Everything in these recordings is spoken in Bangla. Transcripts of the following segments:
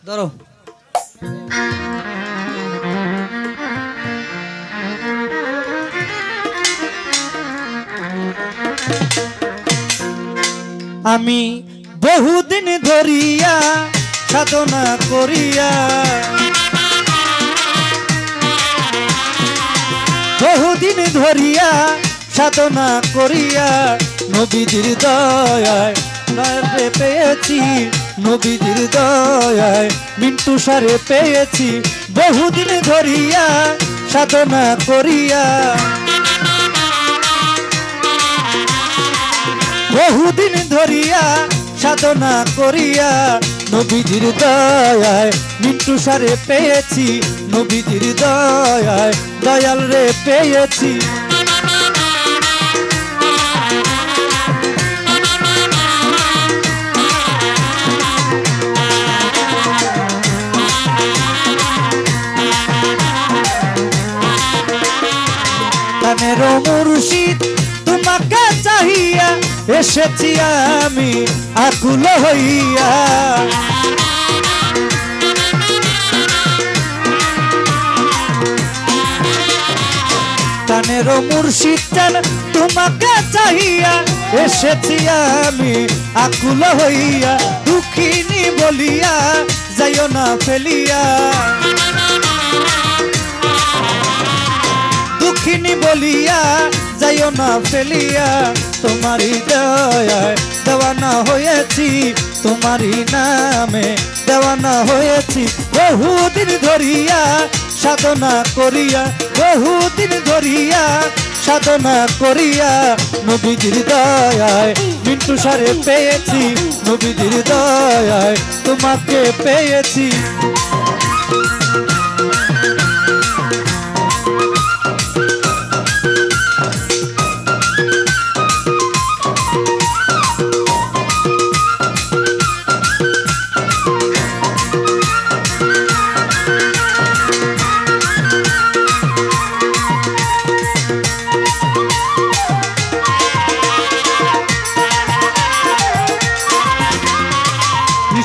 ধরো। আমি বহুদিন ধরিয়া সাধনা করিয়া, বহুদিন ধরিয়া সাধনা করিয়া নবীজির দয়ায় রে পেয়েছি, নবীজির দয়ায় মিন্টু সারে পেয়েছি। বহুদিন ধরিয়া সাধনা করিয়া, বহুদিন ধরিয়া সাধনা করিয়া নবীজির দয়ায় মিন্টু সারে পেয়েছি, নবীজির দয়ায় দয়াল রে পেয়েছি। কানের মুর্শিদ তোমাকে চাহিয়া এসেছি আমি আকুল হইয়া, কানের মুর্শিদ চান তোমাকে চাহিয়া এসেছি আমি আকুল হইয়া। দুঃখিনী বলিয়া যাইও না ফেলিয়া, দুঃখিনী বলিয়া যাইও না ফেলিয়া। তোমারই দয়ায় দেওয়ানা হয়েছি, তোমারই নামে দেওয়ানা হয়েছি। বহুদিন ধরিয়া সাধনা করিয়া, বহুদিন ধরিয়া সাধনা করিয়া নবীজির দয়ায় মিন্টু সারে পেয়েছি, নবীজির দয়ায় তোমাকে পেয়েছি।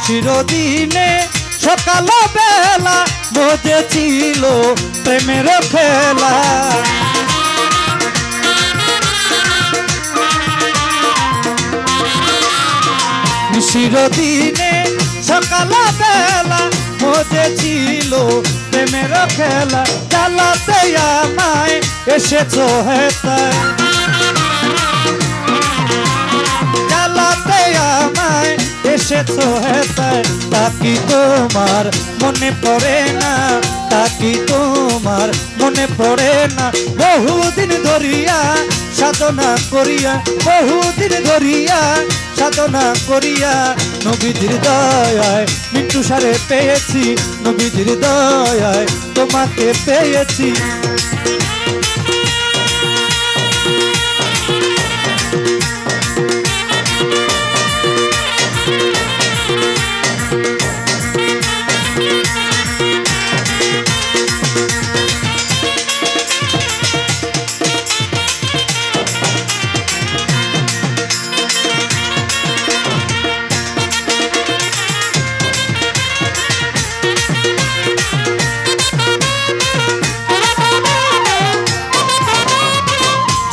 চিরদিনে সকাল বেলা বোঝেছিল প্রেমের খেলা, চিরদিনে সকাল বেলা বোঝেছিল প্রেমের খেলা। চালাতে আমায় এসেছো হেতায়, চালাতে আমায় এসেছো হেতায়। তাকি তোমার মনে পড়ে না, তাকি তোমার মনে পড়ে না। বহুদিন ধরিয়া সাধনা করিয়া, বহুদিন ধরিয়া সাধনা করিয়া নবীজির দয়ায় মিন্টু সারে পেয়েছি, নবীজির দয়ায় তোমাকে পেয়েছি।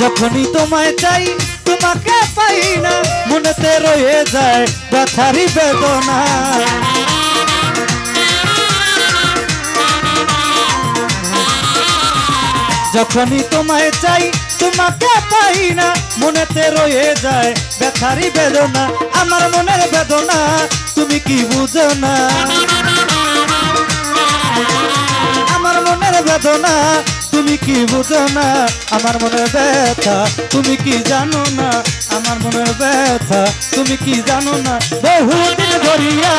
যখনই তোমায় চাই তোমাকে পাই না, মনেতে রয়ে যায় ব্যথারি বেদনা। যখনই তোমায় চাই তোমাকে পাই না, মনেতে রয়ে যায় ব্যথারি বেদনা। আমার মনের বেদনা তুমি কি বুঝো না, আমার মনের বেদনা তুমি কি বুঝো না। আমার মনের ব্যথা তুমি কি জানো না, আমার মনের ব্যথা তুমি কি জানো না। বহুদিন ধরিয়া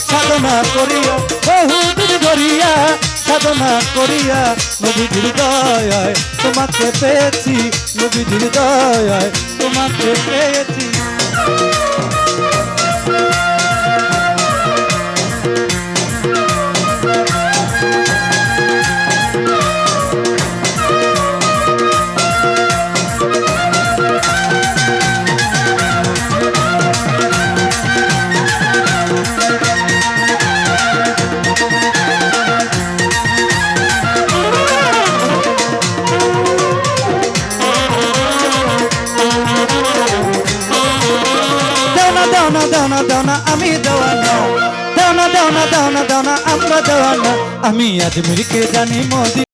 সাধনা করিয়া, বহুদিন ধরিয়া সাধনা করিয়া নবীজির দয়ায় তোমাকে পেয়েছি, নবীজির দয়ায় তোমাকে পেয়েছি। দেওনা দেওনা দেওনা আমি দেওয়ানা দেওনা দেওনা দেওনা দেওনা আমরা দেওয়ানা আমি আজমিরকে জানি মোদি